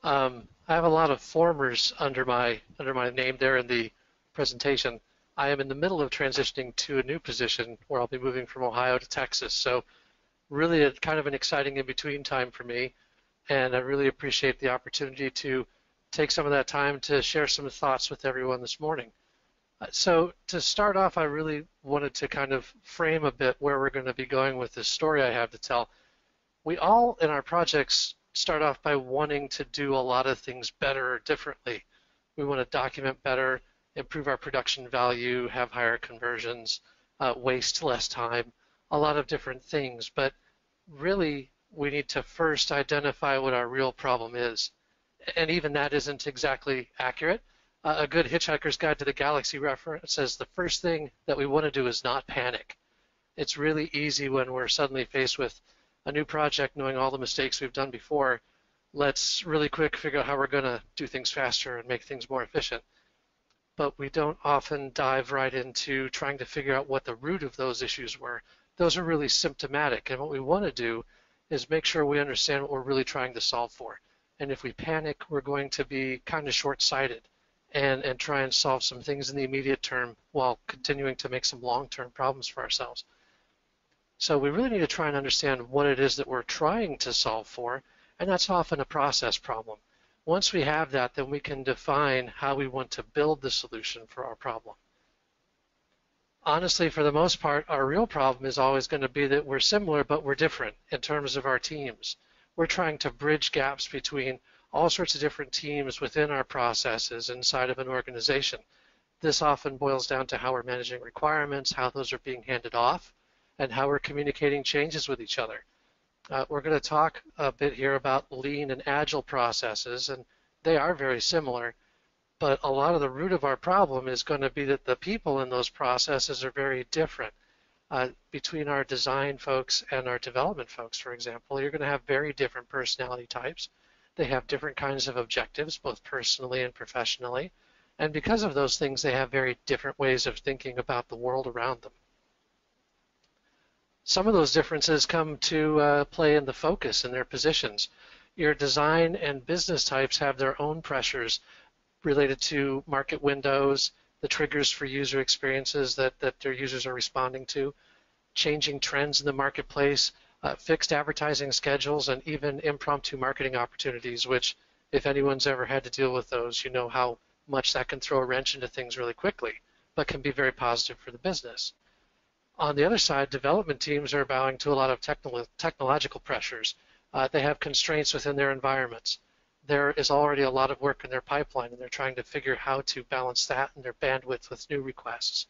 I have a lot of formers under my name there in the presentation. I am in the middle of transitioning to a new position where I'll be moving from Ohio to Texas. So really kind of an exciting in-between time for me, and I really appreciate the opportunity to take some of that time to share some thoughts with everyone this morning. So to start off, I really wanted to kind of frame a bit where we're going to be going with this story I have to tell. We all in our projects start off by wanting to do a lot of things better or differently. We want to document better, improve our production value, have higher conversions, waste less time, a lot of different things. But really, we need to first identify what our real problem is. And even that isn't exactly accurate. A good Hitchhiker's Guide to the Galaxy reference says the first thing that we want to do is not panic. It's really easy when we're suddenly faced with a new project, knowing all the mistakes we've done before. Let's really quick figure out how we're going to do things faster and make things more efficient. But we don't often dive right into trying to figure out what the root of those issues were. Those are really symptomatic, and what we want to do is make sure we understand what we're really trying to solve for. And if we panic, we're going to be kind of short-sighted and try and solve some things in the immediate term while continuing to make some long-term problems for ourselves. So we really need to try and understand what it is that we're trying to solve for, and that's often a process problem. Once we have that, then we can define how we want to build the solution for our problem. Honestly, for the most part, our real problem is always going to be that we're similar, but we're different in terms of our teams. We're trying to bridge gaps between all sorts of different teams within our processes inside of an organization. This often boils down to how we're managing requirements, how those are being handed off, and how we're communicating changes with each other. We're going to talk a bit here about lean and agile processes, and they are very similar, but a lot of the root of our problem is going to be that the people in those processes are very different. Between our design folks and our development folks, for example, you're going to have very different personality types. They have different kinds of objectives, both personally and professionally, and because of those things, they have very different ways of thinking about the world around them. Some of those differences come to play in the focus in their positions. Your design and business types have their own pressures related to market windows, the triggers for user experiences that their users are responding to, changing trends in the marketplace, fixed advertising schedules, and even impromptu marketing opportunities, which if anyone's ever had to deal with those, you know how much that can throw a wrench into things really quickly, but can be very positive for the business. On the other side, development teams are bowing to a lot of technological pressures. They have constraints within their environments. There is already a lot of work in their pipeline, and they're trying to figure how to balance that and their bandwidth with new requests.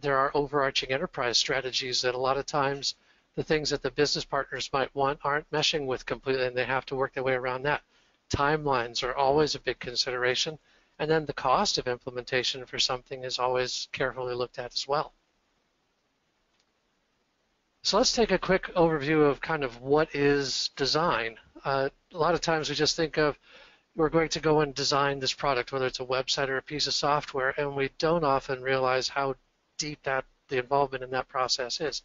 There are overarching enterprise strategies that a lot of times the things that the business partners might want aren't meshing with completely, and they have to work their way around that. Timelines are always a big consideration, and then the cost of implementation for something is always carefully looked at as well. So let's take a quick overview of kind of what is design. A lot of times we just think of we're going to go and design this product, whether it's a website or a piece of software, and we don't often realize how deep the involvement in that process is.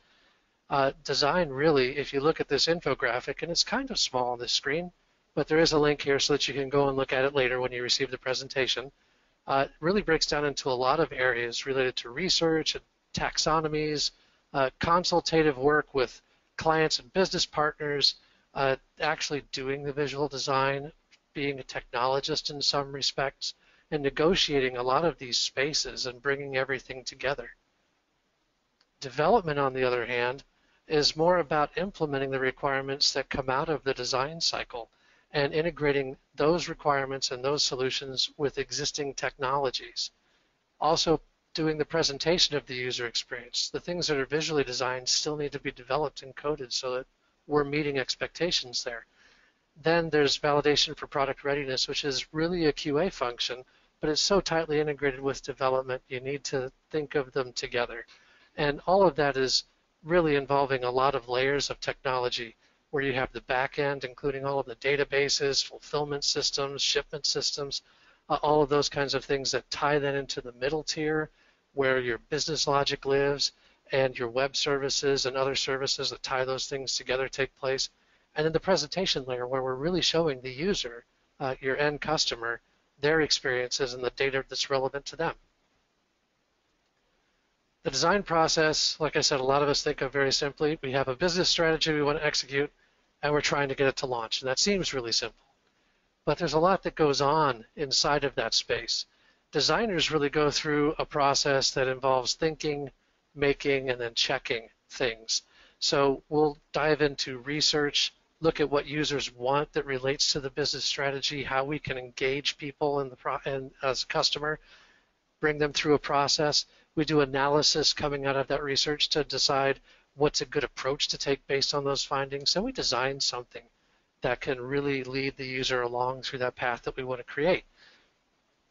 Design really, if you look at this infographic, and it's kind of small on this screen, but there is a link here so that you can go and look at it later when you receive the presentation. It really breaks down into a lot of areas related to research and taxonomies, consultative work with clients and business partners, actually doing the visual design, being a technologist in some respects, and negotiating a lot of these spaces and bringing everything together. Development, on the other hand, is more about implementing the requirements that come out of the design cycle and integrating those requirements and those solutions with existing technologies. Also, doing the presentation of the user experience. The things that are visually designed still need to be developed and coded so that we're meeting expectations there. Then there's validation for product readiness, which is really a QA function, but it's so tightly integrated with development, you need to think of them together. And all of that is really involving a lot of layers of technology, where you have the back end, including all of the databases, fulfillment systems, shipment systems, all of those kinds of things that tie that into the middle tier, where your business logic lives, and your web services and other services that tie those things together take place. And then the presentation layer, where we're really showing the user your end customer, their experiences and the data that's relevant to them. The design process, like I said, a lot of us think of very simply. We have a business strategy we want to execute, and we're trying to get it to launch. And that seems really simple. But there's a lot that goes on inside of that space. Designers really go through a process that involves thinking, making, and then checking things. So we'll dive into research, look at what users want that relates to the business strategy, how we can engage people as a customer, bring them through a process. We do analysis coming out of that research to decide what's a good approach to take based on those findings. So we design something that can really lead the user along through that path that we want to create.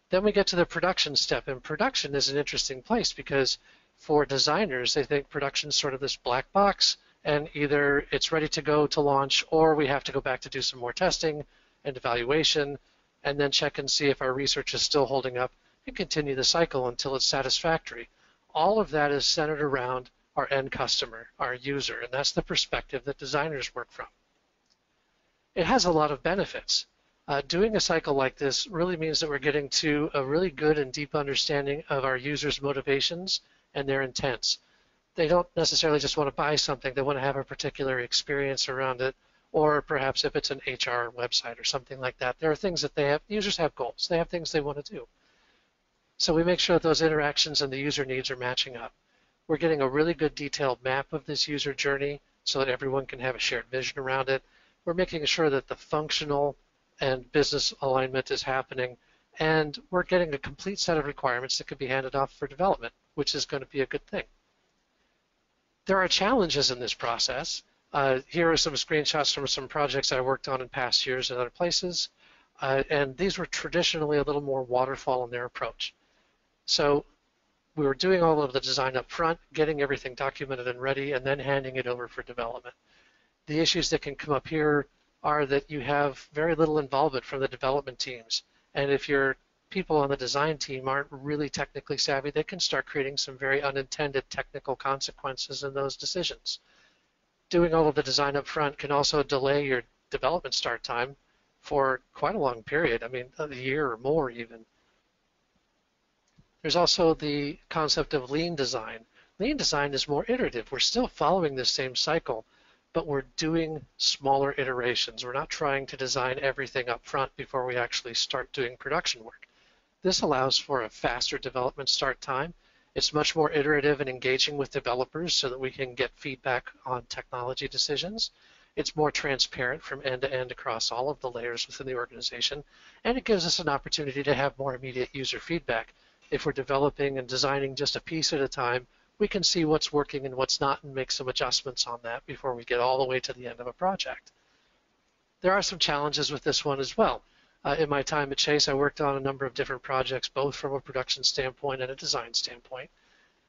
Then we get to the production step, and production is an interesting place because for designers, they think production is sort of this black box, and either it's ready to go to launch or we have to go back to do some more testing and evaluation and then check and see if our research is still holding up and continue the cycle until it's satisfactory. All of that is centered around our end customer, our user, and that's the perspective that designers work from. It has a lot of benefits. Doing a cycle like this really means that we're getting to a really good and deep understanding of our users' motivations and their intents. They don't necessarily just want to buy something, they want to have a particular experience around it, or perhaps if it's an HR website or something like that, there are things that they have, users have goals, they have things they want to do. So we make sure that those interactions and the user needs are matching up. We're getting a really good detailed map of this user journey so that everyone can have a shared vision around it. We're making sure that the functional and business alignment is happening, and we're getting a complete set of requirements that could be handed off for development, which is going to be a good thing. There are challenges in this process. Here are some screenshots from some projects I worked on in past years at other places, and these were traditionally a little more waterfall in their approach. So we were doing all of the design up front, getting everything documented and ready, and then handing it over for development. The issues that can come up here are that you have very little involvement from the development teams, and if your people on the design team aren't really technically savvy, they can start creating some very unintended technical consequences in those decisions. Doing all of the design up front can also delay your development start time for quite a long period, I mean a year or more even. There's also the concept of lean design. Lean design is more iterative. We're still following this same cycle, but we're doing smaller iterations. We're not trying to design everything up front before we actually start doing production work. This allows for a faster development start time. It's much more iterative and engaging with developers so that we can get feedback on technology decisions. It's more transparent from end to end across all of the layers within the organization, and it gives us an opportunity to have more immediate user feedback. If we're developing and designing just a piece at a time, we can see what's working and what's not and make some adjustments on that before we get all the way to the end of a project. There are some challenges with this one as well. In my time at Chase, I worked on a number of different projects, both from a production standpoint and a design standpoint.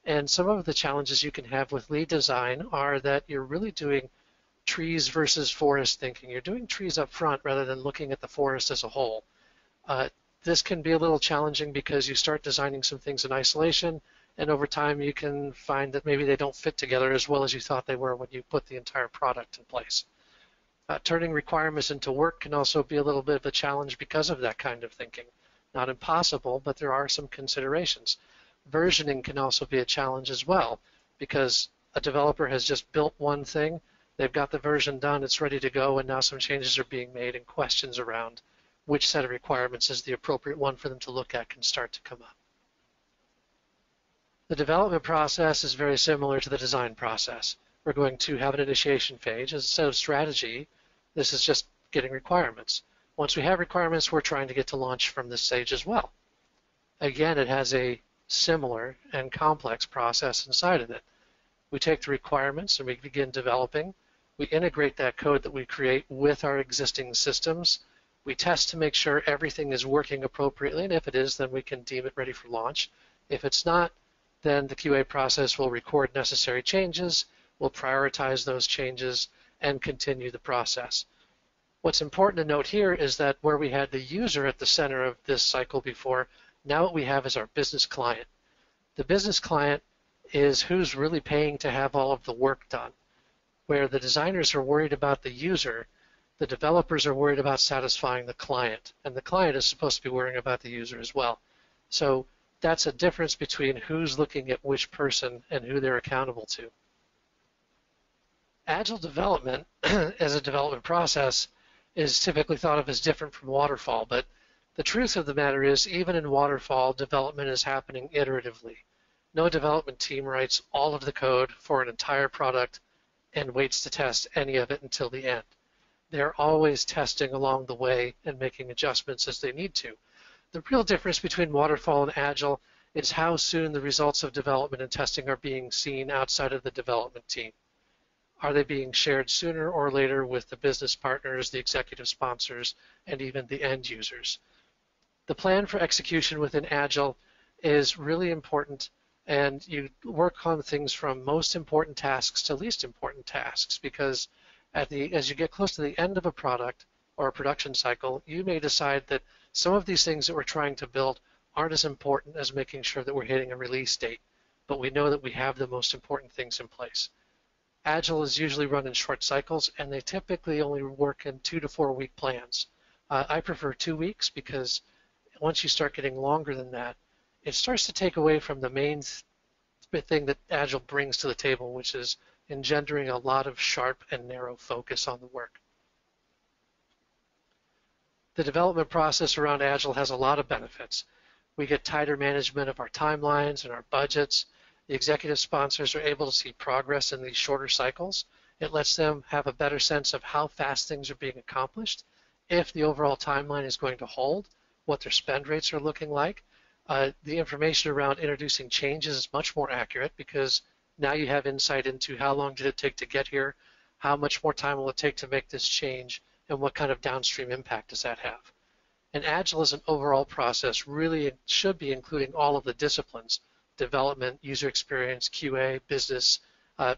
And some of the challenges you can have with lead design are that you're really doing trees versus forest thinking. You're doing trees up front rather than looking at the forest as a whole. This can be a little challenging because you start designing some things in isolation, and over time you can find that maybe they don't fit together as well as you thought they were when you put the entire product in place. Turning requirements into work can also be a little bit of a challenge because of that kind of thinking. Not impossible, but there are some considerations. Versioning can also be a challenge as well because a developer has just built one thing, they've got the version done, it's ready to go, and now some changes are being made and questions around which set of requirements is the appropriate one for them to look at can start to come up. The development process is very similar to the design process. We're going to have an initiation phase. Instead of strategy, this is just getting requirements. Once we have requirements, we're trying to get to launch from this stage as well. Again, it has a similar and complex process inside of it. We take the requirements and we begin developing. We integrate that code that we create with our existing systems. We test to make sure everything is working appropriately, and if it is, then we can deem it ready for launch. If it's not, then the QA process will record necessary changes, we'll prioritize those changes, and continue the process. What's important to note here is that where we had the user at the center of this cycle before, now what we have is our business client. The business client is who's really paying to have all of the work done. Where the designers are worried about the user, The developers are worried about satisfying the client, and the client is supposed to be worrying about the user as well. So that's a difference between who's looking at which person and who they're accountable to. Agile development as a development process is typically thought of as different from waterfall, but the truth of the matter is, even in waterfall, development is happening iteratively. No development team writes all of the code for an entire product and waits to test any of it until the end. They're always testing along the way and making adjustments as they need to. The real difference between waterfall and agile is how soon the results of development and testing are being seen outside of the development team. Are they being shared sooner or later with the business partners, the executive sponsors, and even the end users? The plan for execution within Agile is really important, and you work on things from most important tasks to least important tasks, because as you get close to the end of a product or a production cycle, you may decide that some of these things that we're trying to build aren't as important as making sure that we're hitting a release date, but we know that we have the most important things in place. Agile is usually run in short cycles, and they typically only work in 2 to 4 week plans. I prefer 2 weeks because once you start getting longer than that, it starts to take away from the main thing that Agile brings to the table, which is engendering a lot of sharp and narrow focus on the work. The development process around Agile has a lot of benefits. We get tighter management of our timelines and our budgets. The executive sponsors are able to see progress in these shorter cycles. It lets them have a better sense of how fast things are being accomplished, if the overall timeline is going to hold, what their spend rates are looking like. The information around introducing changes is much more accurate because now you have insight into how long did it take to get here, how much more time will it take to make this change, and what kind of downstream impact does that have. And Agile as an overall process really should be including all of the disciplines: development, user experience, QA, business,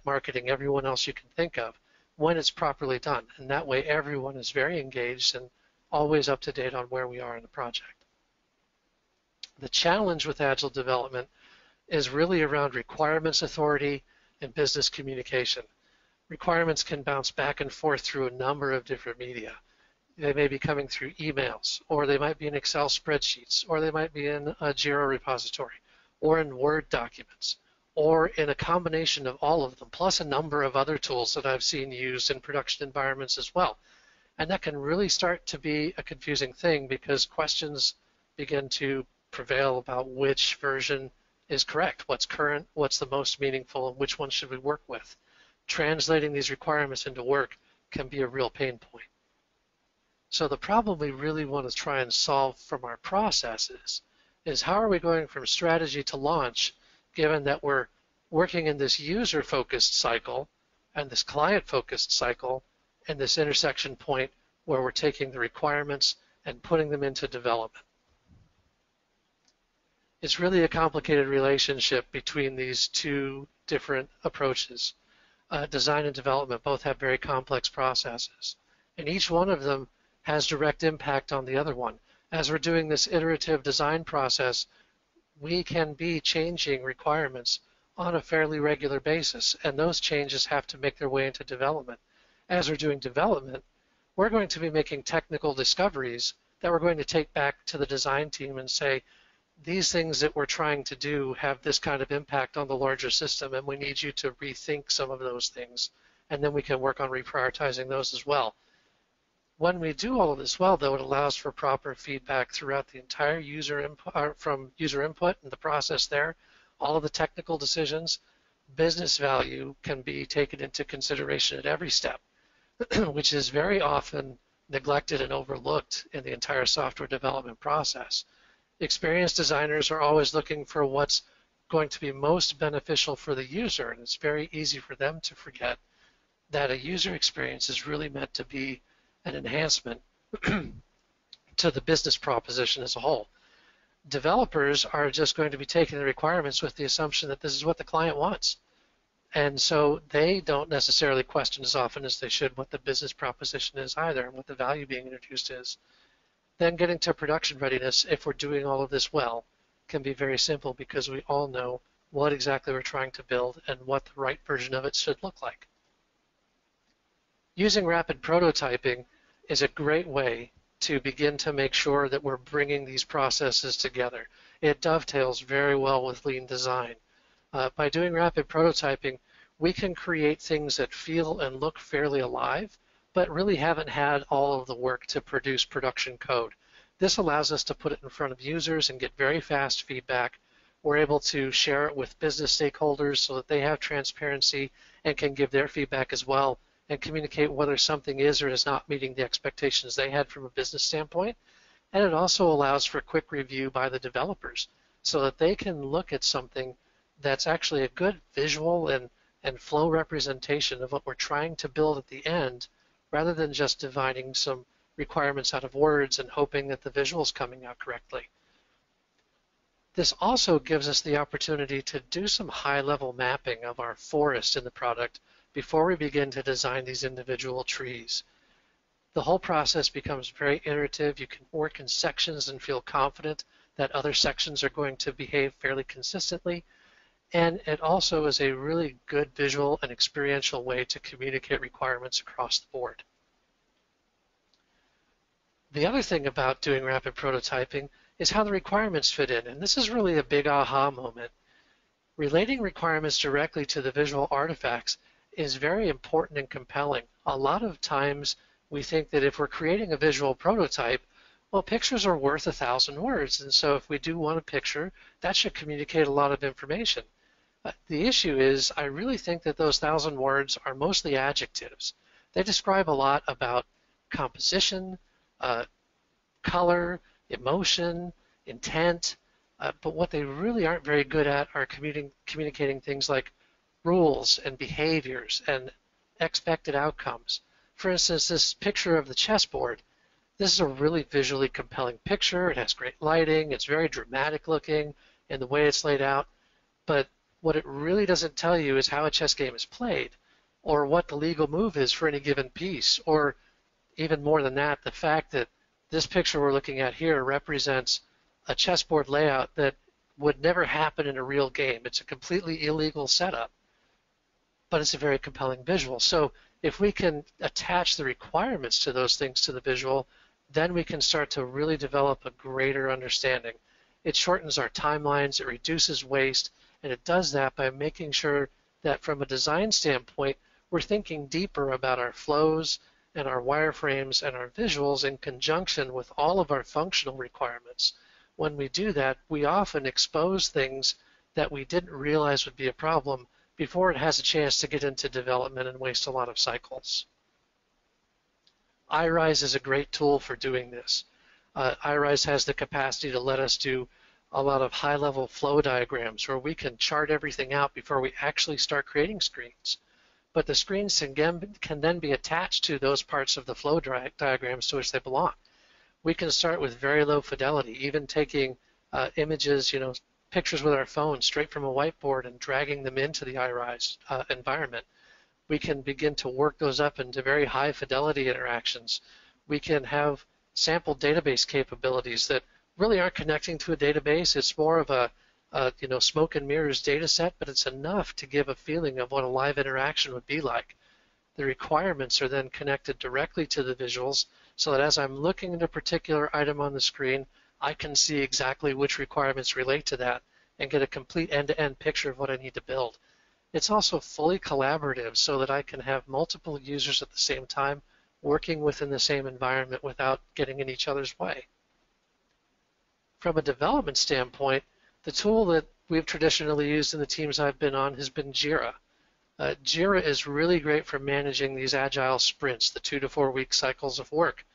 marketing, everyone else you can think of, when it's properly done. And that way everyone is very engaged and always up to date on where we are in the project. The challenge with Agile development is really around requirements authority and business communication. Requirements can bounce back and forth through a number of different media. They may be coming through emails, or they might be in Excel spreadsheets, or they might be in a JIRA repository, or in Word documents, or in a combination of all of them, plus a number of other tools that I've seen used in production environments as well. And that can really start to be a confusing thing because questions begin to prevail about which version is correct, what's current, what's the most meaningful, and which one should we work with. Translating these requirements into work can be a real pain point. So the problem we really want to try and solve from our processes is how are we going from strategy to launch, given that we're working in this user-focused cycle and this client-focused cycle and this intersection point where we're taking the requirements and putting them into development. It's really a complicated relationship between these two different approaches. Design and development both have very complex processes, and each one of them has direct impact on the other one. As we're doing this iterative design process, we can be changing requirements on a fairly regular basis, and those changes have to make their way into development. As we're doing development, we're going to be making technical discoveries that we're going to take back to the design team and say, these things that we're trying to do have this kind of impact on the larger system, and we need you to rethink some of those things, and then we can work on reprioritizing those as well. When we do all of this well, though, it allows for proper feedback throughout the entire user input, from user input and the process there, all of the technical decisions. Business value can be taken into consideration at every step, which is very often neglected and overlooked in the entire software development process. Experienced designers are always looking for what's going to be most beneficial for the user, and it's very easy for them to forget that a user experience is really meant to be an enhancement to the business proposition as a whole. Developers are just going to be taking the requirements with the assumption that this is what the client wants. And so they don't necessarily question as often as they should what the business proposition is either and what the value being introduced is. Then getting to production readiness, if we're doing all of this well, can be very simple because we all know what exactly we're trying to build and what the right version of it should look like. Using rapid prototyping is a great way to begin to make sure that we're bringing these processes together. It dovetails very well with lean design. By doing rapid prototyping, we can create things that feel and look fairly alive, but really haven't had all of the work to produce production code. This allows us to put it in front of users and get very fast feedback. We're able to share it with business stakeholders so that they have transparency and can give their feedback as well and communicate whether something is or is not meeting the expectations they had from a business standpoint. And it also allows for quick review by the developers so that they can look at something that's actually a good visual and flow representation of what we're trying to build at the end, rather than just dividing some requirements out of words and hoping that the visual's coming out correctly. This also gives us the opportunity to do some high-level mapping of our forest in the product before we begin to design these individual trees. The whole process becomes very iterative. You can work in sections and feel confident that other sections are going to behave fairly consistently. And it also is a really good visual and experiential way to communicate requirements across the board. The other thing about doing rapid prototyping is how the requirements fit in, and this is really a big aha moment. Relating requirements directly to the visual artifacts is very important and compelling. A lot of times we think that if we're creating a visual prototype, well, pictures are worth 1,000 words, and so if we do want a picture, that should communicate a lot of information. The issue is, I really think that those 1,000 words are mostly adjectives. They describe a lot about composition, color, emotion, intent, but what they really aren't very good at are communicating things like rules and behaviors and expected outcomes. For instance, this picture of the chessboard, this is a really visually compelling picture. It has great lighting, it's very dramatic looking in the way it's laid out, but what it really doesn't tell you is how a chess game is played, or what the legal move is for any given piece, or even more than that, the fact that this picture we're looking at here represents a chessboard layout that would never happen in a real game. It's a completely illegal setup, but it's a very compelling visual. So if we can attach the requirements to those things to the visual, then we can start to really develop a greater understanding. It shortens our timelines, it reduces waste, and it does that by making sure that from a design standpoint, we're thinking deeper about our flows and our wireframes and our visuals in conjunction with all of our functional requirements. When we do that, we often expose things that we didn't realize would be a problem before it has a chance to get into development and waste a lot of cycles. iRise is a great tool for doing this. iRise has the capacity to let us do a lot of high-level flow diagrams where we can chart everything out before we actually start creating screens. But the screens can then be attached to those parts of the flow diagrams to which they belong. We can start with very low fidelity, even taking images, pictures with our phone straight from a whiteboard and dragging them into the iRise environment. We can begin to work those up into very high fidelity interactions. We can have sample database capabilities that really aren't connecting to a database. It's more of a smoke and mirrors data set, but it's enough to give a feeling of what a live interaction would be like. The requirements are then connected directly to the visuals so that as I'm looking at a particular item on the screen, I can see exactly which requirements relate to that and get a complete end-to-end picture of what I need to build. It's also fully collaborative so that I can have multiple users at the same time working within the same environment without getting in each other's way. From a development standpoint, the tool that we've traditionally used in the teams I've been on has been JIRA. JIRA is really great for managing these agile sprints, the 2 to 4 week cycles of work.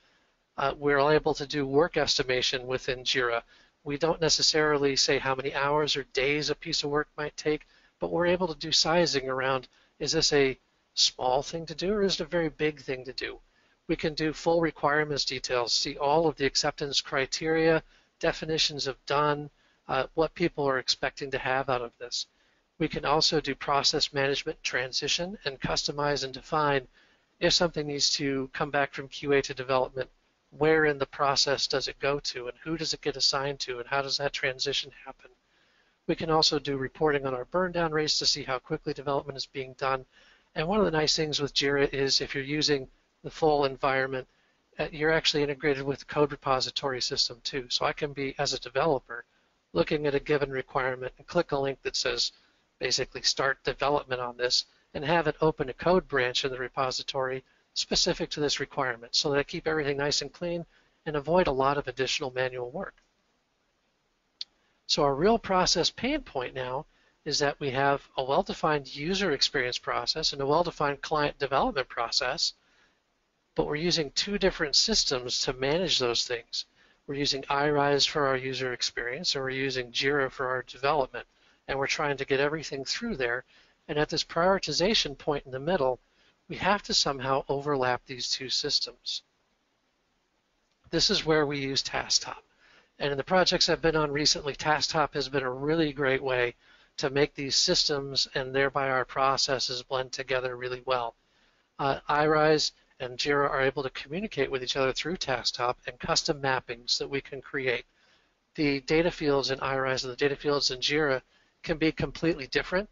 We're able to do work estimation within JIRA. We don't necessarily say how many hours or days a piece of work might take, but we're able to do sizing around, is this a small thing to do or is it a very big thing to do? We can do full requirements details, see all of the acceptance criteria, definitions of done, what people are expecting to have out of this. We can also do process management transition and customize and define if something needs to come back from QA to development, where in the process does it go to and who does it get assigned to and how does that transition happen. We can also do reporting on our burn down rates to see how quickly development is being done. And one of the nice things with JIRA is if you're using the full environment, you're actually integrated with the code repository system too. So I can be, as a developer, looking at a given requirement and click a link that says basically start development on this and have it open a code branch in the repository specific to this requirement so that I keep everything nice and clean and avoid a lot of additional manual work. So our real process pain point now is that we have a well-defined user experience process and a well-defined client development process, but we're using two different systems to manage those things. We're using iRise for our user experience, and we're using JIRA for our development, and we're trying to get everything through there. And at this prioritization point in the middle, we have to somehow overlap these two systems. This is where we use Tasktop. And in the projects I've been on recently, Tasktop has been a really great way to make these systems and thereby our processes blend together really well. iRise and JIRA are able to communicate with each other through Tasktop and custom mappings that we can create. The data fields in iRise and the data fields in JIRA can be completely different,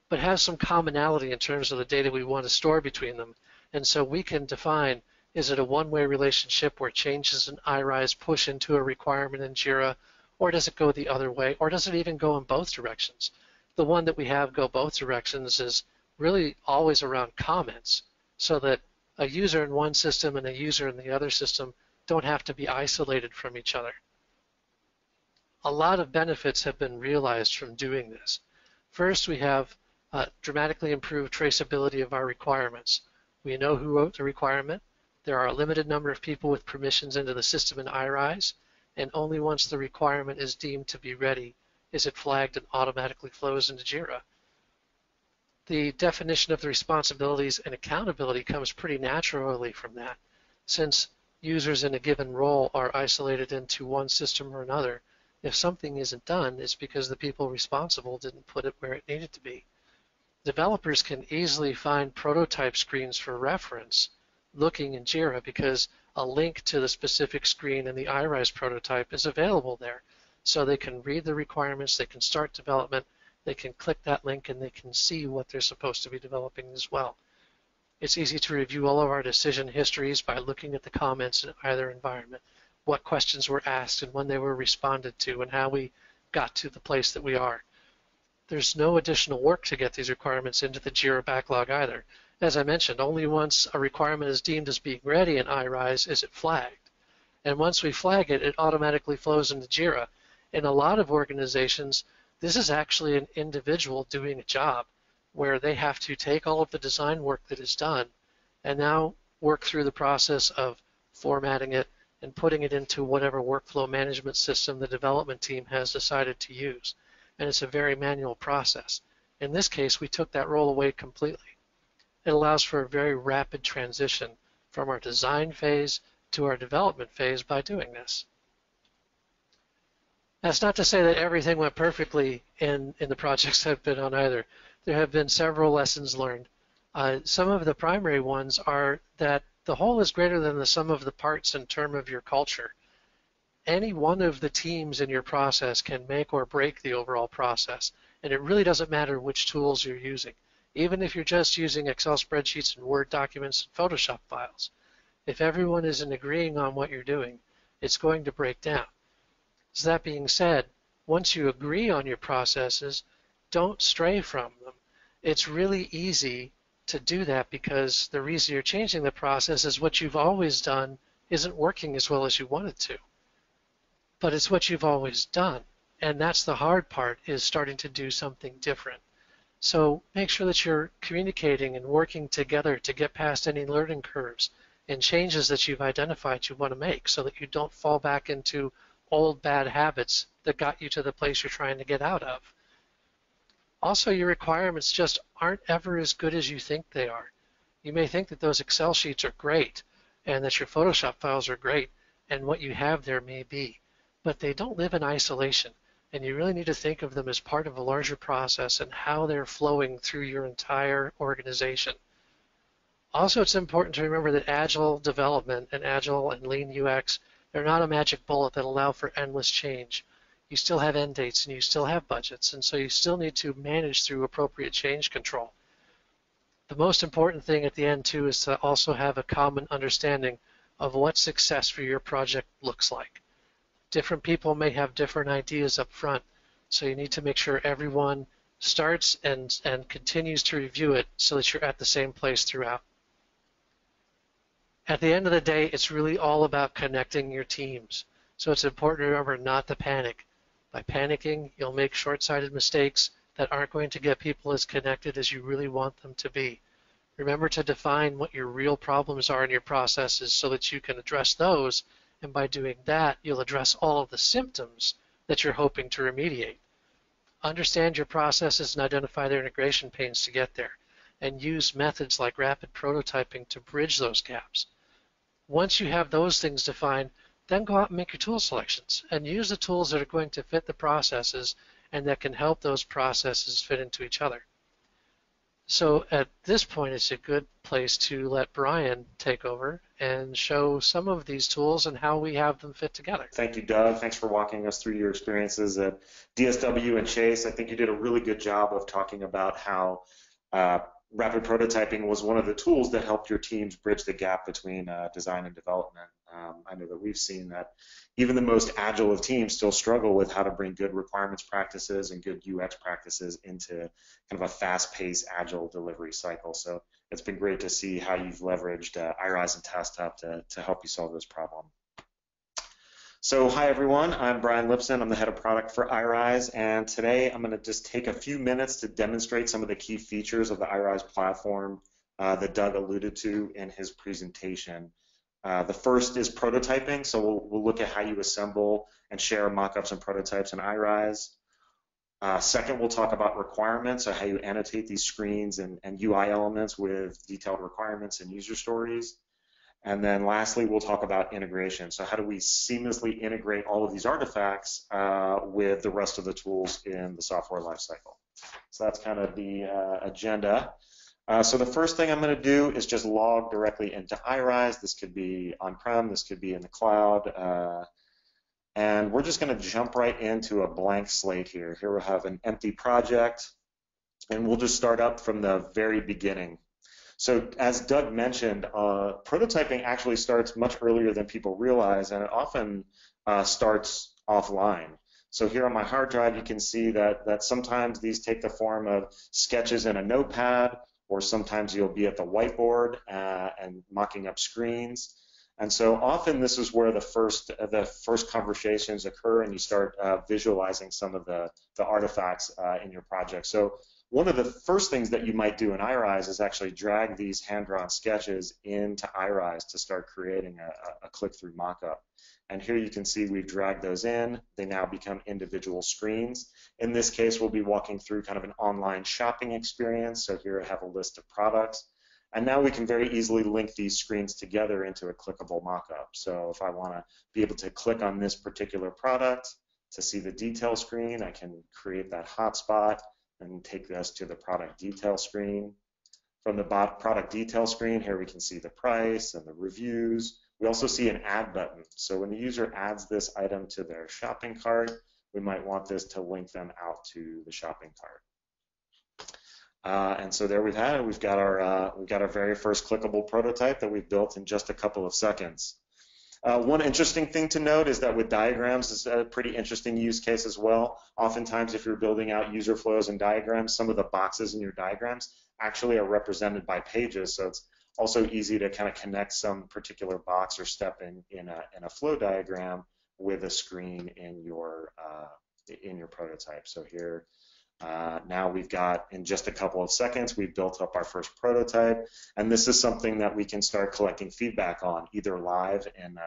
but have some commonality in terms of the data we want to store between them. And so we can define, is it a one-way relationship where changes in iRise push into a requirement in JIRA, or does it go the other way, or does it even go in both directions? The one that we have go both directions is really always around comments, so that a user in one system and a user in the other system don't have to be isolated from each other. A lot of benefits have been realized from doing this. First, we have dramatically improved traceability of our requirements. We know who wrote the requirement. There are a limited number of people with permissions into the system in iRise, and only once the requirement is deemed to be ready is it flagged and automatically flows into JIRA. The definition of the responsibilities and accountability comes pretty naturally from that. Since users in a given role are isolated into one system or another, if something isn't done, it's because the people responsible didn't put it where it needed to be. Developers can easily find prototype screens for reference looking in JIRA because a link to the specific screen in the iRise prototype is available there. So they can read the requirements, they can start development, they can click that link, and they can see what they're supposed to be developing as well. It's easy to review all of our decision histories by looking at the comments in either environment, what questions were asked and when they were responded to, and how we got to the place that we are. There's no additional work to get these requirements into the JIRA backlog either. As I mentioned, only once a requirement is deemed as being ready in iRise is it flagged. And once we flag it, it automatically flows into JIRA. In a lot of organizations, this is actually an individual doing a job where they have to take all of the design work that is done and now work through the process of formatting it and putting it into whatever workflow management system the development team has decided to use. And it's a very manual process. In this case, we took that role away completely. It allows for a very rapid transition from our design phase to our development phase by doing this. That's not to say that everything went perfectly in the projects I've been on either. There have been several lessons learned. Some of the primary ones are that the whole is greater than the sum of the parts in terms of your culture. Any one of the teams in your process can make or break the overall process, and it really doesn't matter which tools you're using. Even if you're just using Excel spreadsheets and Word documents and Photoshop files, if everyone isn't agreeing on what you're doing, it's going to break down. So that being said, once you agree on your processes, don't stray from them. It's really easy to do that because the reason you're changing the process is what you've always done isn't working as well as you want it to. But it's what you've always done, and that's the hard part, is starting to do something different. So make sure that you're communicating and working together to get past any learning curves and changes that you've identified you want to make so that you don't fall back into old bad habits that got you to the place you're trying to get out of. Also, your requirements just aren't ever as good as you think they are. You may think that those Excel sheets are great and that your Photoshop files are great and what you have there may be, but they don't live in isolation, and you really need to think of them as part of a larger process and how they're flowing through your entire organization. Also, it's important to remember that Agile Development and Agile and Lean UX, they're not a magic bullet that allow for endless change. You still have end dates and you still have budgets, and so you still need to manage through appropriate change control. The most important thing at the end, too, is to also have a common understanding of what success for your project looks like. Different people may have different ideas up front, so you need to make sure everyone starts and continues to review it so that you're at the same place throughout. At the end of the day, it's really all about connecting your teams. So it's important to remember not to panic. By panicking, you'll make short-sighted mistakes that aren't going to get people as connected as you really want them to be. Remember to define what your real problems are in your processes so that you can address those, and by doing that, you'll address all of the symptoms that you're hoping to remediate. Understand your processes and identify their integration pains to get there, and use methods like rapid prototyping to bridge those gaps. Once you have those things defined, then go out and make your tool selections and use the tools that are going to fit the processes and that can help those processes fit into each other. So at this point, it's a good place to let Brian take over and show some of these tools and how we have them fit together. Thank you, Doug. Thanks for walking us through your experiences at DSW and Chase. I think you did a really good job of talking about how rapid prototyping was one of the tools that helped your teams bridge the gap between design and development. I know that we've seen that even the most agile of teams still struggle with how to bring good requirements practices and good UX practices into kind of a fast-paced agile delivery cycle. So it's been great to see how you've leveraged iRise and Tasktop to help you solve this problem. So hi everyone, I'm Brian Lipson. I'm the head of product for iRise, and today I'm going to just take a few minutes to demonstrate some of the key features of the iRise platform that Doug alluded to in his presentation. The first is prototyping, so we'll look at how you assemble and share mockups and prototypes in iRise. Second, we'll talk about requirements, so how you annotate these screens and UI elements with detailed requirements and user stories. And then lastly, we'll talk about integration. So how do we seamlessly integrate all of these artifacts with the rest of the tools in the software lifecycle? So that's kind of the agenda. So the first thing I'm going to do is just log directly into iRise. This could be on-prem, this could be in the cloud. And we're just going to jump right into a blank slate here. Here we'll have an empty project, and we'll just start up from the very beginning. So as Doug mentioned, prototyping actually starts much earlier than people realize, and it often starts offline. So here on my hard drive, you can see that sometimes these take the form of sketches in a notepad, or sometimes you'll be at the whiteboard and mocking up screens. And so often this is where the first conversations occur, and you start visualizing some of the artifacts in your project. So one of the first things that you might do in iRise is actually drag these hand-drawn sketches into iRise to start creating a click-through mockup. And here you can see we've dragged those in. They now become individual screens. In this case, we'll be walking through kind of an online shopping experience. So here I have a list of products. And now we can very easily link these screens together into a clickable mockup. So if I want to be able to click on this particular product to see the detail screen, I can create that hotspot and take us to the product detail screen. From the product detail screen, here we can see the price and the reviews. We also see an add button. So when the user adds this item to their shopping cart, we might want this to link them out to the shopping cart. And so there we've got our very first clickable prototype that we've built in just a couple of seconds. One interesting thing to note is that with diagrams is a pretty interesting use case as well. Oftentimes, if you're building out user flows and diagrams, some of the boxes in your diagrams actually are represented by pages. So it's also easy to kind of connect some particular box or step in a flow diagram with a screen in your prototype. So here. Now we've got, in just a couple of seconds, we've built up our first prototype, and this is something that we can start collecting feedback on, either live in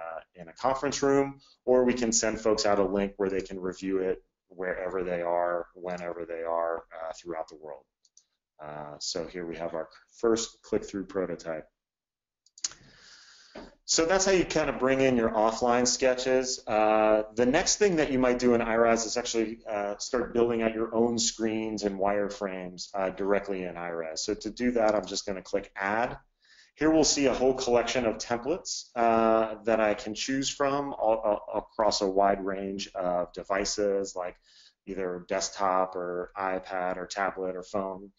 a conference room, or we can send folks out a link where they can review it wherever they are, whenever they are throughout the world. So here we have our first click-through prototype. So that's how you kind of bring in your offline sketches. The next thing that you might do in iRise is actually start building out your own screens and wireframes directly in iRise. So to do that, I'm just going to click Add. Here we'll see a whole collection of templates that I can choose from across a wide range of devices, like either desktop or iPad or tablet or phone.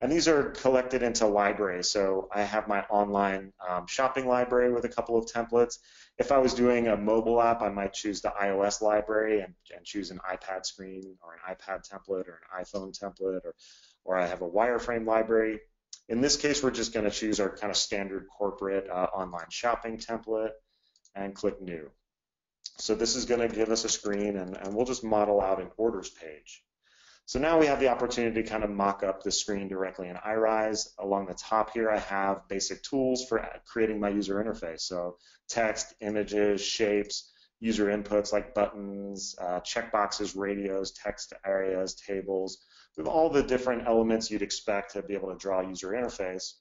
And these are collected into libraries. So I have my online shopping library with a couple of templates. If I was doing a mobile app, I might choose the iOS library and choose an iPad screen or an iPad template or an iPhone template, or I have a wireframe library. In this case, we're just going to choose our kind of standard corporate online shopping template and click New. So this is going to give us a screen, and we'll just model out an orders page. So now we have the opportunity to kind of mock up the screen directly in iRise. Along the top here, I have basic tools for creating my user interface. So text, images, shapes, user inputs like buttons, checkboxes, radios, text areas, tables, with all the different elements you'd expect to be able to draw a user interface.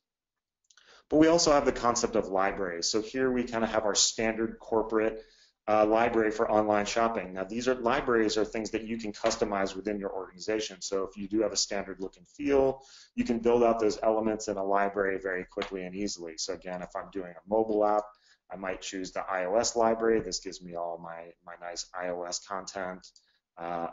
But we also have the concept of libraries. So here we kind of have our standard corporate library for online shopping. Now these libraries are things that you can customize within your organization. So if you do have a standard look and feel, you can build out those elements in a library very quickly and easily. So again, if I'm doing a mobile app, I might choose the iOS library. This gives me all my nice iOS content.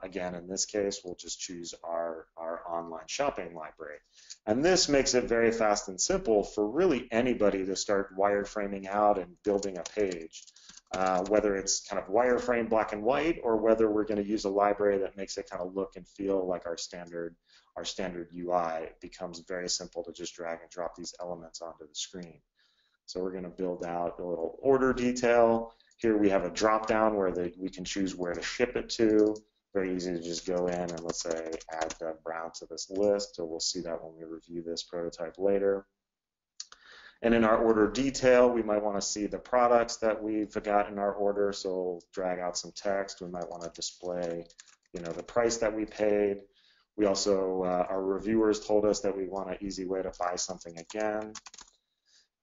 Again, in this case, we'll just choose our online shopping library. And this makes it very fast and simple for really anybody to start wireframing out and building a page. Whether it's kind of wireframe black and white, or whether we're going to use a library that makes it kind of look and feel like our standard UI, it becomes very simple to just drag and drop these elements onto the screen. So we're going to build out a little order detail. Here we have a drop down where we can choose where to ship it to. Very easy to just go in and, let's say, add Brown to this list. So we'll see that when we review this prototype later. And in our order detail, we might want to see the products that we've got in our order. So we'll drag out some text. We might want to display, the price that we paid. We also, our reviewers told us that we want an easy way to buy something again.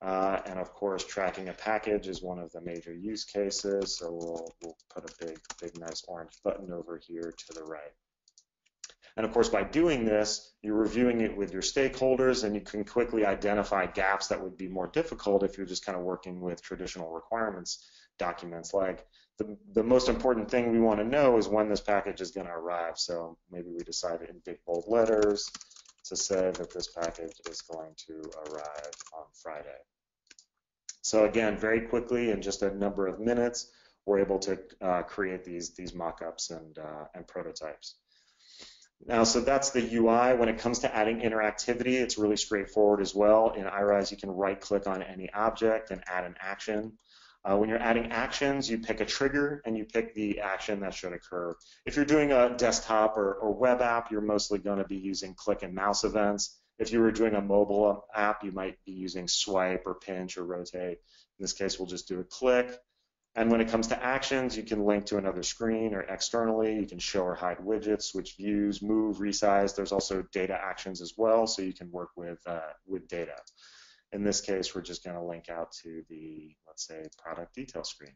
And of course, tracking a package is one of the major use cases. So we'll put a big, nice orange button over here to the right. And of course, by doing this, you're reviewing it with your stakeholders, and you can quickly identify gaps that would be more difficult if you're just kind of working with traditional requirements documents. Like the most important thing we want to know is when this package is going to arrive. So maybe we decide in big bold letters to say that this package is going to arrive on Friday. So again, very quickly, in just a number of minutes, we're able to create these mock-ups and prototypes. Now, so that's the UI. When it comes to adding interactivity, it's really straightforward as well. In iRise, you can right-click on any object and add an action. When you're adding actions, you pick a trigger and you pick the action that should occur. If you're doing a desktop or web app, you're mostly going to be using click and mouse events. If you were doing a mobile app, you might be using swipe or pinch or rotate. In this case, we'll just do a click. And when it comes to actions, you can link to another screen or externally. You can show or hide widgets, switch views, move, resize. There's also data actions as well, so you can work with data. In this case, we're just going to link out to the, let's say, product detail screen.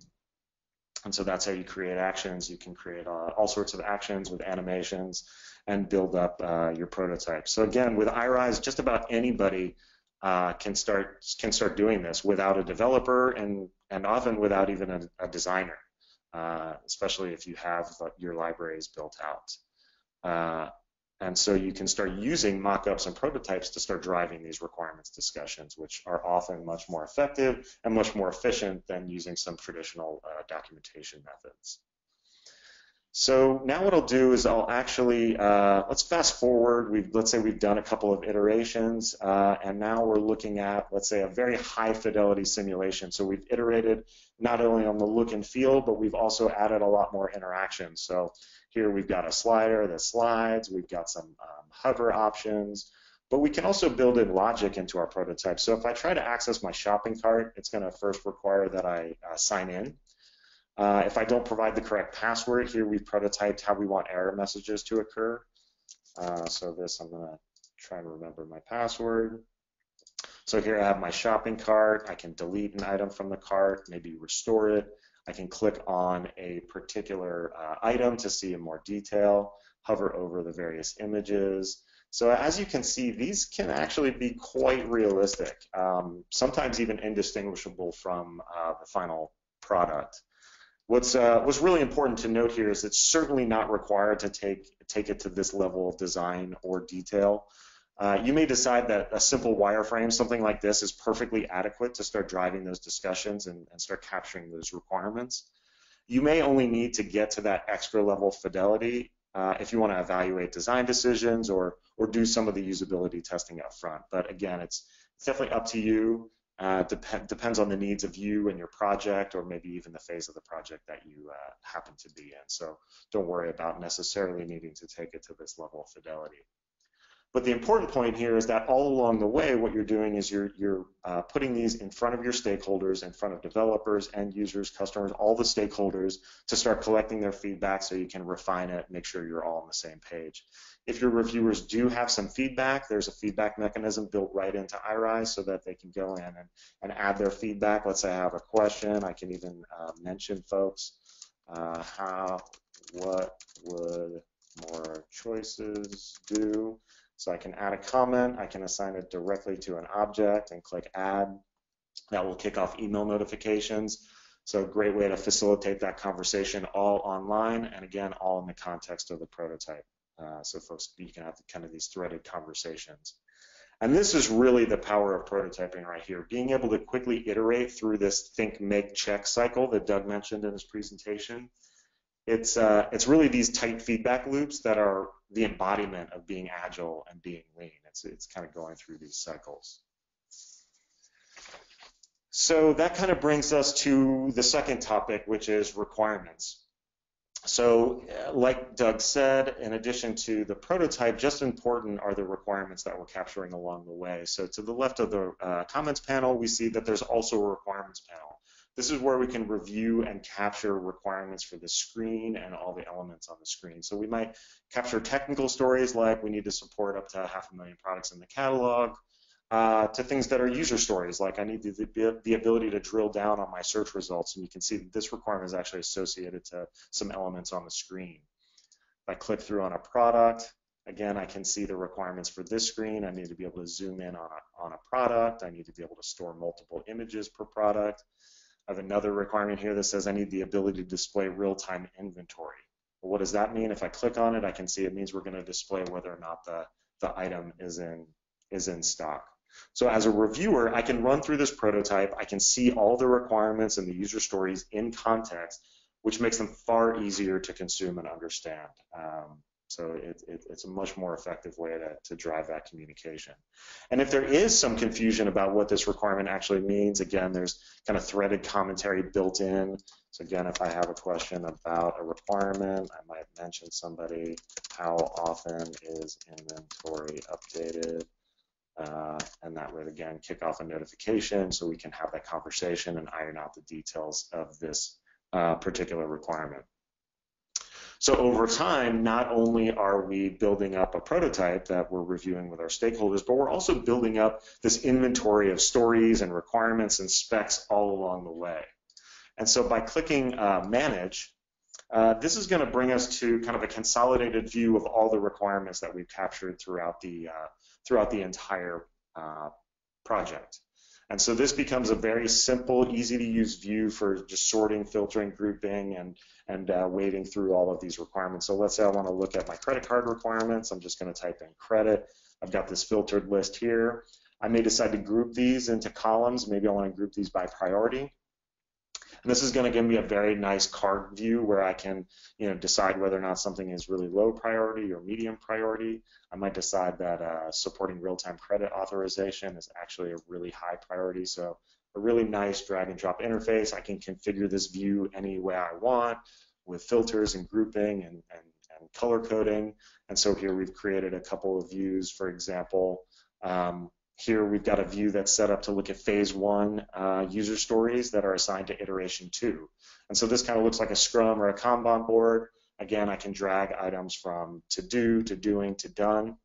And so that's how you create actions. You can create all sorts of actions with animations and build up your prototype. So again, with iRise, just about anybody can start doing this without a developer and often without even a designer, especially if you have your libraries built out. And so you can start using mock-ups and prototypes to start driving these requirements discussions, which are often much more effective and much more efficient than using some traditional documentation methods. So now what I'll do is I'll actually, let's fast forward. Let's say we've done a couple of iterations, and now we're looking at, let's say, a very high fidelity simulation. So we've iterated not only on the look and feel, but we've also added a lot more interaction. So here we've got a slider that slides, we've got some hover options, but we can also build in logic into our prototype. So if I try to access my shopping cart, it's going to first require that I sign in. If I don't provide the correct password, here we've prototyped how we want error messages to occur. So this, I'm going to try and remember my password. So here I have my shopping cart. I can delete an item from the cart, maybe restore it. I can click on a particular item to see in more detail, hover over the various images. So as you can see, these can actually be quite realistic, sometimes even indistinguishable from the final product. What's really important to note here is it's certainly not required to take it to this level of design or detail. You may decide that a simple wireframe, something like this, is perfectly adequate to start driving those discussions and start capturing those requirements. You may only need to get to that extra level of fidelity if you want to evaluate design decisions or do some of the usability testing up front. But again, it's definitely up to you. Depends on the needs of you and your project, or maybe even the phase of the project that you happen to be in. So don't worry about necessarily needing to take it to this level of fidelity. But the important point here is that all along the way, what you're doing is you're putting these in front of your stakeholders, in front of developers, end users, customers, all the stakeholders, to start collecting their feedback so you can refine it, make sure you're all on the same page. If your reviewers do have some feedback, there's a feedback mechanism built right into iRise so that they can go in and add their feedback. Let's say I have a question. I can even mention folks, what would more choices do? So I can add a comment, I can assign it directly to an object and click add. That will kick off email notifications. So a great way to facilitate that conversation all online, and again, all in the context of the prototype. So folks, you can have kind of these threaded conversations. And this is really the power of prototyping right here, being able to quickly iterate through this think, make, check cycle that Doug mentioned in his presentation. It's really these tight feedback loops that are the embodiment of being agile and being lean. It's kind of going through these cycles. So that kind of brings us to the second topic, which is requirements. So like Doug said, in addition to the prototype, just important are the requirements that we're capturing along the way. So to the left of the comments panel, we see that there's also a requirements panel. This is where we can review and capture requirements for the screen and all the elements on the screen. So we might capture technical stories like we need to support up to 500,000 products in the catalog, to things that are user stories like I need the ability to drill down on my search results, and you can see that this requirement is actually associated to some elements on the screen. If I click through on a product, again, I can see the requirements for this screen. I need to be able to zoom in on a product. I need to be able to store multiple images per product. I have another requirement here that says I need the ability to display real-time inventory. Well, what does that mean? If I click on it, I can see it means we're going to display whether or not the item is in stock. So as a reviewer, I can run through this prototype. I can see all the requirements and the user stories in context, which makes them far easier to consume and understand. So it's a much more effective way to drive that communication. And if there is some confusion about what this requirement actually means, again, there's kind of threaded commentary built in. So again, if I have a question about a requirement, I might mention somebody, how often is inventory updated? And that would, again, kick off a notification so we can have that conversation and iron out the details of this particular requirement. So over time, not only are we building up a prototype that we're reviewing with our stakeholders, but we're also building up this inventory of stories and requirements and specs all along the way. And so by clicking Manage, this is going to bring us to kind of a consolidated view of all the requirements that we've captured throughout the entire project. And so this becomes a very simple, easy to use view for just sorting, filtering, grouping, and wading through all of these requirements. So let's say I want to look at my credit card requirements. I'm just going to type in credit. I've got this filtered list here. I may decide to group these into columns. Maybe I want to group these by priority. And this is going to give me a very nice card view where I can, decide whether or not something is really low priority or medium priority. I might decide that supporting real-time credit authorization is actually a really high priority. So a really nice drag and drop interface. I can configure this view any way I want with filters and grouping and color coding. And so here we've created a couple of views. For example, here we've got a view that's set up to look at phase 1 user stories that are assigned to iteration 2. And so this kind of looks like a Scrum or a Kanban board. Again, I can drag items from to do, to doing, to done.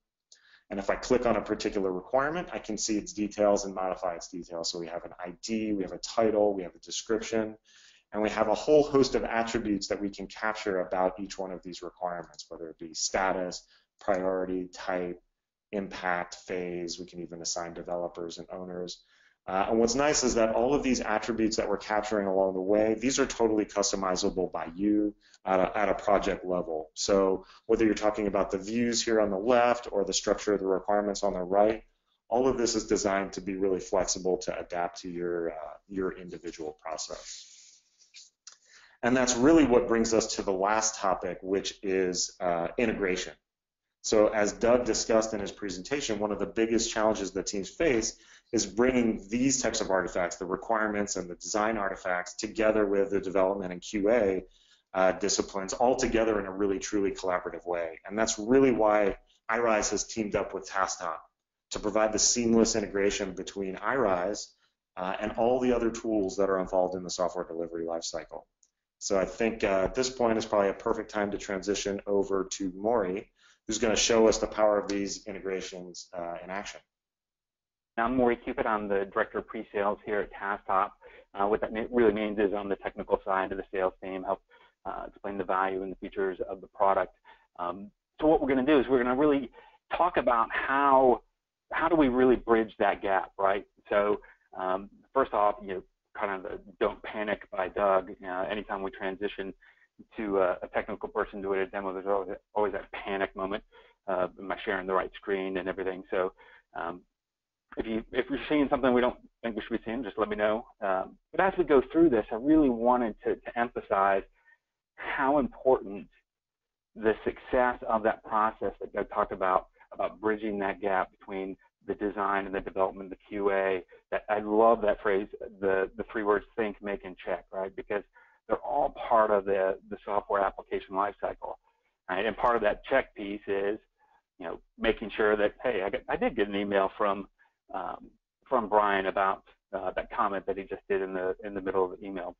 And if I click on a particular requirement, I can see its details and modify its details. So we have an ID, we have a title, we have a description, and we have a whole host of attributes that we can capture about each one of these requirements, whether it be status, priority, type, impact, phase. We can even assign developers and owners. And what's nice is that all of these attributes that we're capturing along the way, these are totally customizable by you at a project level. So whether you're talking about the views here on the left or the structure of the requirements on the right, all of this is designed to be really flexible to adapt to your individual process. And that's really what brings us to the last topic, which is integration. So as Doug discussed in his presentation, one of the biggest challenges that teams face is bringing these types of artifacts, the requirements and the design artifacts, together with the development and QA disciplines all together in a really, truly collaborative way. And that's really why iRise has teamed up with Tasktop to provide the seamless integration between iRise and all the other tools that are involved in the software delivery lifecycle. So I think at this point is probably a perfect time to transition over to Maury, who's going to show us the power of these integrations in action. I'm Maury Cupid. I'm the Director of Pre-Sales here at Tasktop. What that really means is on the technical side of the sales team, help explain the value and the features of the product. So what we're going to do is we're going to really talk about how do we really bridge that gap, right? So first off, kind of the don't panic by Doug. Anytime we transition to a technical person doing a demo, there's always that panic moment. Am I sharing the right screen and everything? So if you're seeing something we don't think we should be seeing, just let me know. But as we go through this, I really wanted to emphasize how important the success of that process that Doug talked about bridging that gap between the design and the development, the QA. That I love that phrase, the three words: think, make, and check, right? Because they're all part of the software application lifecycle, right? And part of that check piece is, making sure that, hey, I did get an email from Brian about that comment that he just did in the middle of the email.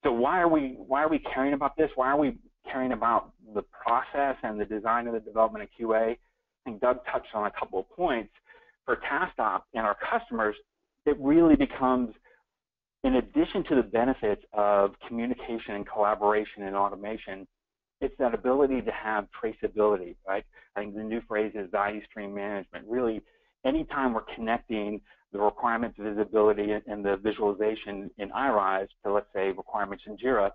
So why are we caring about this? Why are we caring about the process and the design of the development and QA? I think Doug touched on a couple of points. For Tasktop and our customers, it really becomes, in addition to the benefits of communication and collaboration and automation, it's that ability to have traceability, right? I think the new phrase is value stream management. Really, anytime we're connecting the requirements visibility and the visualization in iRise to, let's say, requirements in JIRA,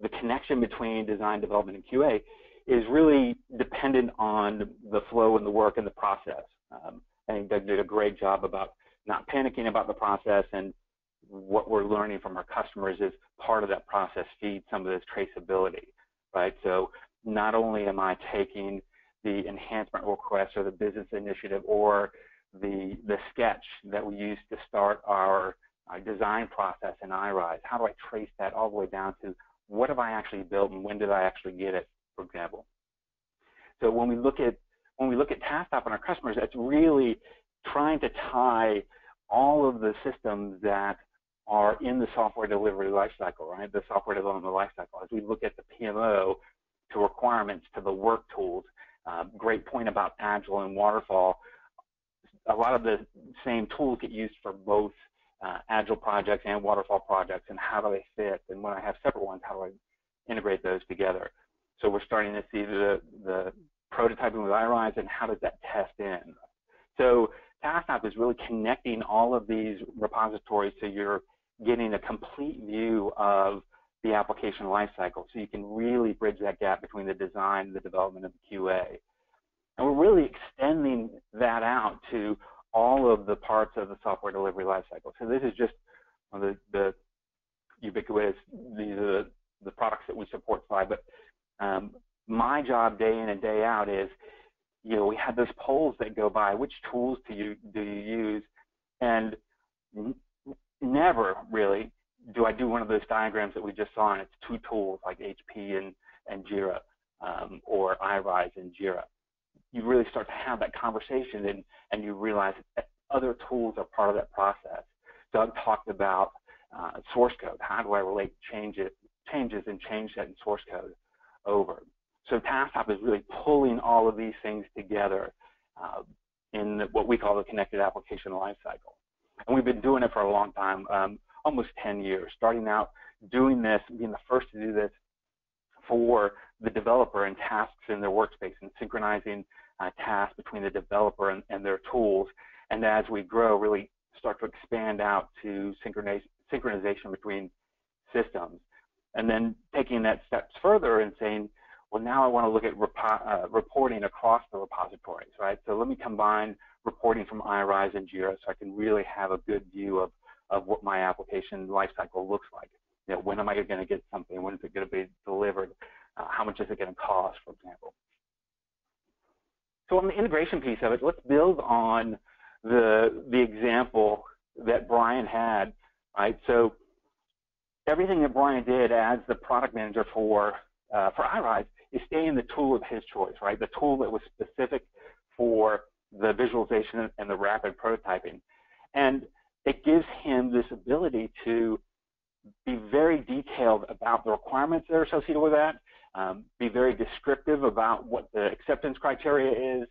the connection between design, development, and QA is really dependent on the flow and the work and the process. I think Doug did a great job about not panicking about the process, and what we're learning from our customers is part of that process feeds some of this traceability, right? So not only am I taking the enhancement request or the business initiative or the sketch that we use to start our design process in iRise, how do I trace that all the way down to what have I actually built and when did I actually get it, for example? So when we look at Tasktop and our customers, it's really trying to tie all of the systems that are in the software delivery lifecycle, right? The software development lifecycle. As we look at the PMO, to requirements, to the work tools. Great point about Agile and Waterfall. A lot of the same tools get used for both Agile projects and Waterfall projects, and how do they fit? And when I have separate ones, how do I integrate those together? So we're starting to see the prototyping with iRise, and how does that test in? So Tasktop is really connecting all of these repositories so you're getting a complete view of the application lifecycle, so you can really bridge that gap between the design, the development, and the QA. And we're really extending that out to all of the parts of the software delivery lifecycle. So this is just one of the ubiquitous, these are the products that we support slide, but my job day in and day out is, we have those polls that go by, which tools do you use? And never really do I do one of those diagrams that we just saw, and it's two tools like HP and JIRA, or iRise and JIRA. You really start to have that conversation, and you realize that other tools are part of that process. Doug talked about source code. How do I relate changes and change that in source code over? So Tasktop is really pulling all of these things together in what we call the connected application lifecycle. And we've been doing it for a long time, almost 10 years, starting out doing this, being the first to do this for the developer and tasks in their workspace, and synchronizing tasks between the developer and their tools. And as we grow, really start to expand out to synchronization between systems. And then taking that steps further and saying, well, now I want to look at reporting across the repositories, right? So let me combine reporting from iRise and JIRA so I can really have a good view of what my application lifecycle looks like. You know, when am I going to get something? When is it going to be delivered? How much is it going to cost, for example? So on the integration piece of it, let's build on the example that Brian had, right? So everything that Brian did as the product manager for iRise is stay in the tool of his choice, right? The tool that was specific for the visualization and the rapid prototyping. And it gives him this ability to be very detailed about the requirements that are associated with that, be very descriptive about what the acceptance criteria is,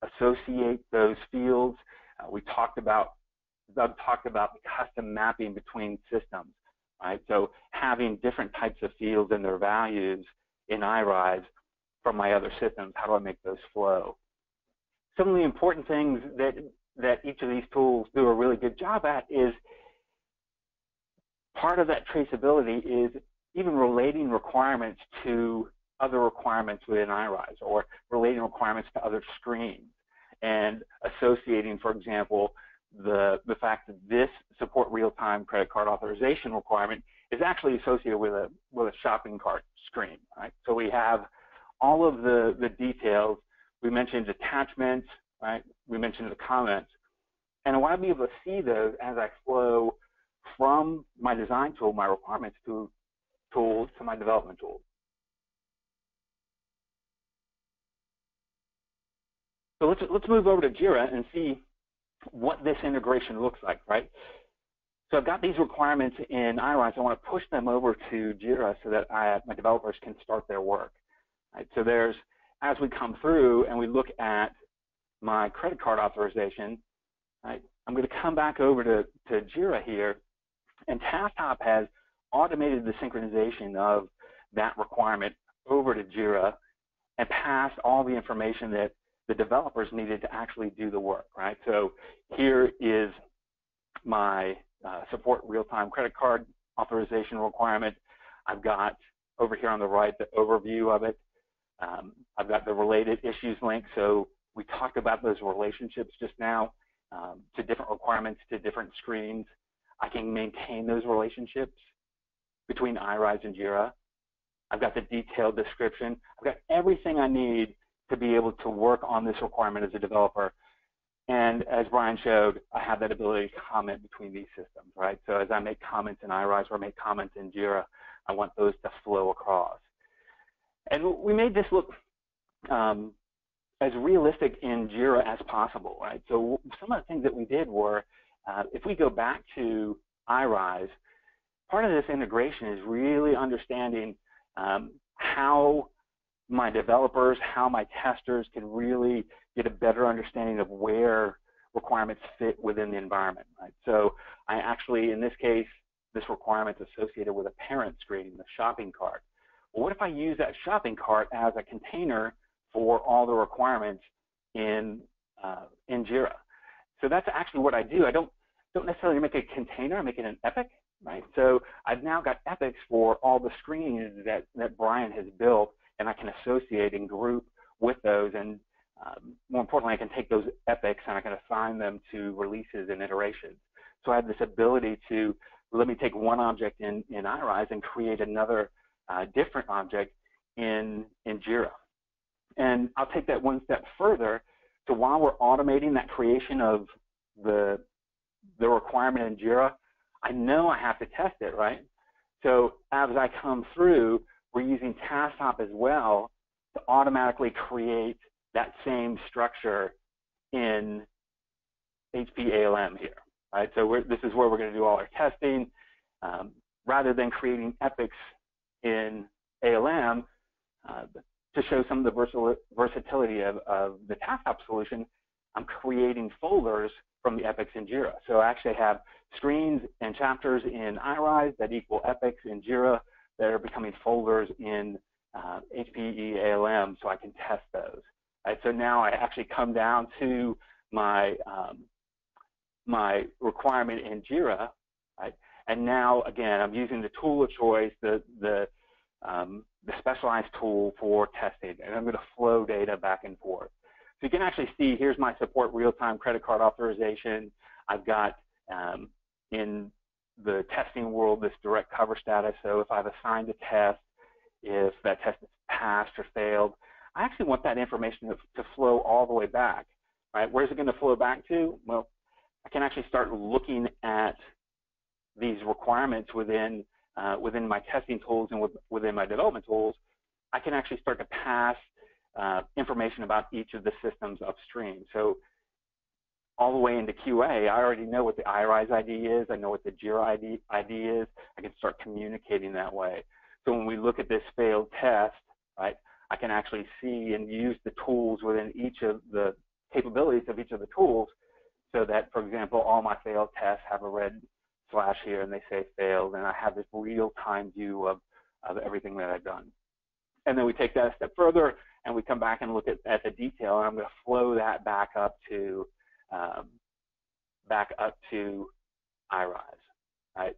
associate those fields. Doug talked about the custom mapping between systems, right? So having different types of fields and their values in iRise from my other systems, how do I make those flow? Some of the important things that each of these tools do a really good job at is part of that traceability is even relating requirements to other requirements within iRise or relating requirements to other screens and associating, for example, the fact that this support real-time credit card authorization requirement is actually associated with a shopping cart screen, right? So we have all of the details. We mentioned attachments, right? We mentioned the comments. And I want to be able to see those as I flow from my design tool, my requirements tool, to my development tool. So let's move over to JIRA and see what this integration looks like, right? So I've got these requirements in iRise. I want to push them over to JIRA so that my developers can start their work. Right? So as we come through and we look at my credit card authorization, right, I'm going to come back over to JIRA here, and Tasktop has automated the synchronization of that requirement over to JIRA and passed all the information that the developers needed to actually do the work, right? So here is my support real-time credit card authorization requirement. I've got over here on the right the overview of it. I've got the related issues link. So we talked about those relationships just now to different requirements, to different screens. I can maintain those relationships between iRise and JIRA. I've got the detailed description. I've got everything I need to be able to work on this requirement as a developer. And as Brian showed, I have that ability to comment between these systems, right? So as I make comments in iRise or make comments in JIRA, I want those to flow across. And we made this look as realistic in JIRA as possible, right? So some of the things that we did were, if we go back to iRise, part of this integration is really understanding how my developers, how my testers can really get a better understanding of where requirements fit within the environment, right? So I actually, in this case, this requirement is associated with a parent screen, the shopping cart. Well, what if I use that shopping cart as a container for all the requirements in JIRA? So that's actually what I do. I don't necessarily make a container, I make it an epic, right? So I've now got epics for all the screens that Brian has built, and I can associate and group with those, and more importantly, I can take those epics and I can assign them to releases and iterations. So I have this ability to, let me take one object in iRise and create another different object in JIRA. And I'll take that one step further. So while we're automating that creation of the requirement in JIRA, I know I have to test it, right? So as I come through, we're using Tasktop as well to automatically create that same structure in HP ALM here, right? So this is where we're going to do all our testing. Rather than creating epics in ALM to show some of the versatility of the Tasktop solution, I'm creating folders from the epics in JIRA. So I actually have screens and chapters in iRise that equal epics in JIRA that are becoming folders in HPE ALM, so I can test those. Right? So now I actually come down to my my requirement in JIRA, right? And now, again, I'm using the tool of choice, the specialized tool for testing, and I'm going to flow data back and forth. So you can actually see, here's my support real-time credit card authorization. I've got, in the testing world, this direct cover status. So if I've assigned a test, if that test is passed or failed, I actually want that information to flow all the way back, right? Where's it going to flow back to? Well, I can actually start looking at these requirements within my testing tools and within my development tools. I can actually start to pass information about each of the systems upstream. So all the way into QA, I already know what the iRise ID is. I know what the JIRA ID is. I can start communicating that way. So when we look at this failed test, right, I can actually see and use the tools within each of the capabilities of each of the tools, so that, for example, all my failed tests have a red slash here and they say failed, and I have this real-time view of everything that I've done. And then we take that a step further and we come back and look at the detail, and I'm going to flow that back up to iRise, right?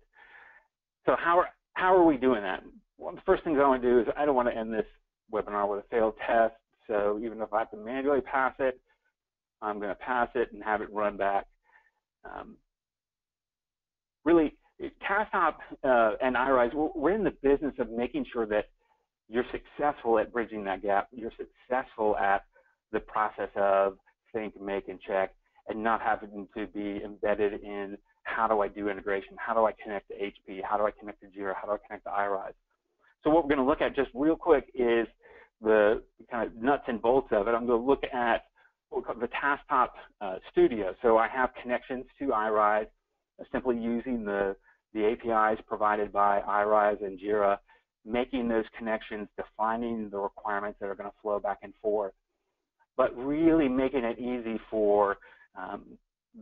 So how are we doing that? One of the first things I want to do is I don't want to end this webinar with a failed test. So even if I have to manually pass it, I'm going to pass it and have it run back. Really, Tasktop and iRise, we're in the business of making sure that you're successful at bridging that gap. You're successful at the process of think, make, and check, and not having to be embedded in how do I do integration, how do I connect to HP, how do I connect to JIRA, how do I connect to iRise. So what we're going to look at just real quick is the kind of nuts and bolts of it. I'm going to look at what we call the Tasktop Studio. So I have connections to iRise, simply using the APIs provided by iRise and JIRA, making those connections, defining the requirements that are going to flow back and forth, but really making it easy for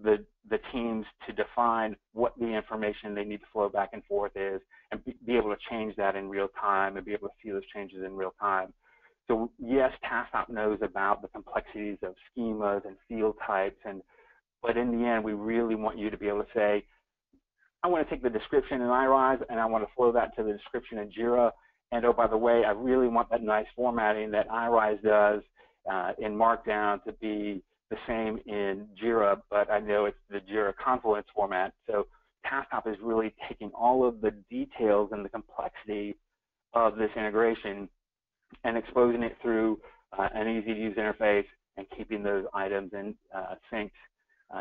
the teams to define what the information they need to flow back and forth is, and be able to change that in real time and be able to see those changes in real time. So yes, Tasktop knows about the complexities of schemas and field types, but in the end, we really want you to be able to say, I want to take the description in iRise and I want to flow that to the description in JIRA. And oh, by the way, I really want that nice formatting that iRise does in Markdown to be the same in JIRA, but I know it's the JIRA Confluence format. So Tasktop is really taking all of the details and the complexity of this integration and exposing it through an easy-to-use interface and keeping those items in synced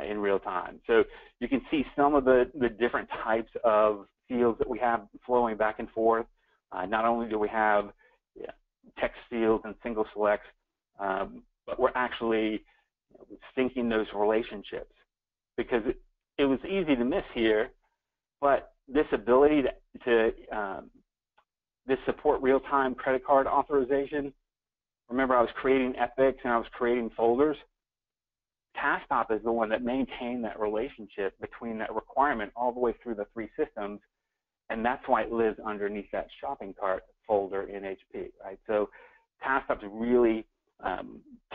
in real time. So you can see some of the different types of fields that we have flowing back and forth. Not only do we have text fields and single selects, but we're actually syncing those relationships, because it was easy to miss here, but this ability to this support real-time credit card authorization, remember I was creating epics and I was creating folders. Tasktop is the one that maintained that relationship between that requirement all the way through the three systems, and that's why it lives underneath that shopping cart folder in HP, right? So Tasktop's really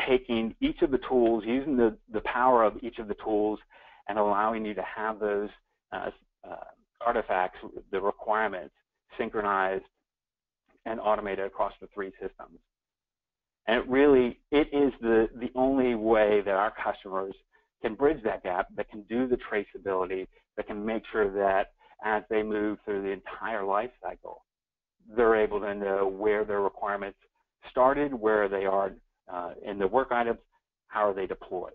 taking each of the tools, using the power of each of the tools, and allowing you to have those artifacts, the requirements, synchronized and automated across the three systems. And it is the only way that our customers can bridge that gap, that can do the traceability, that can make sure that as they move through the entire life cycle, they're able to know where their requirements started, where they are in the work items, how are they deployed.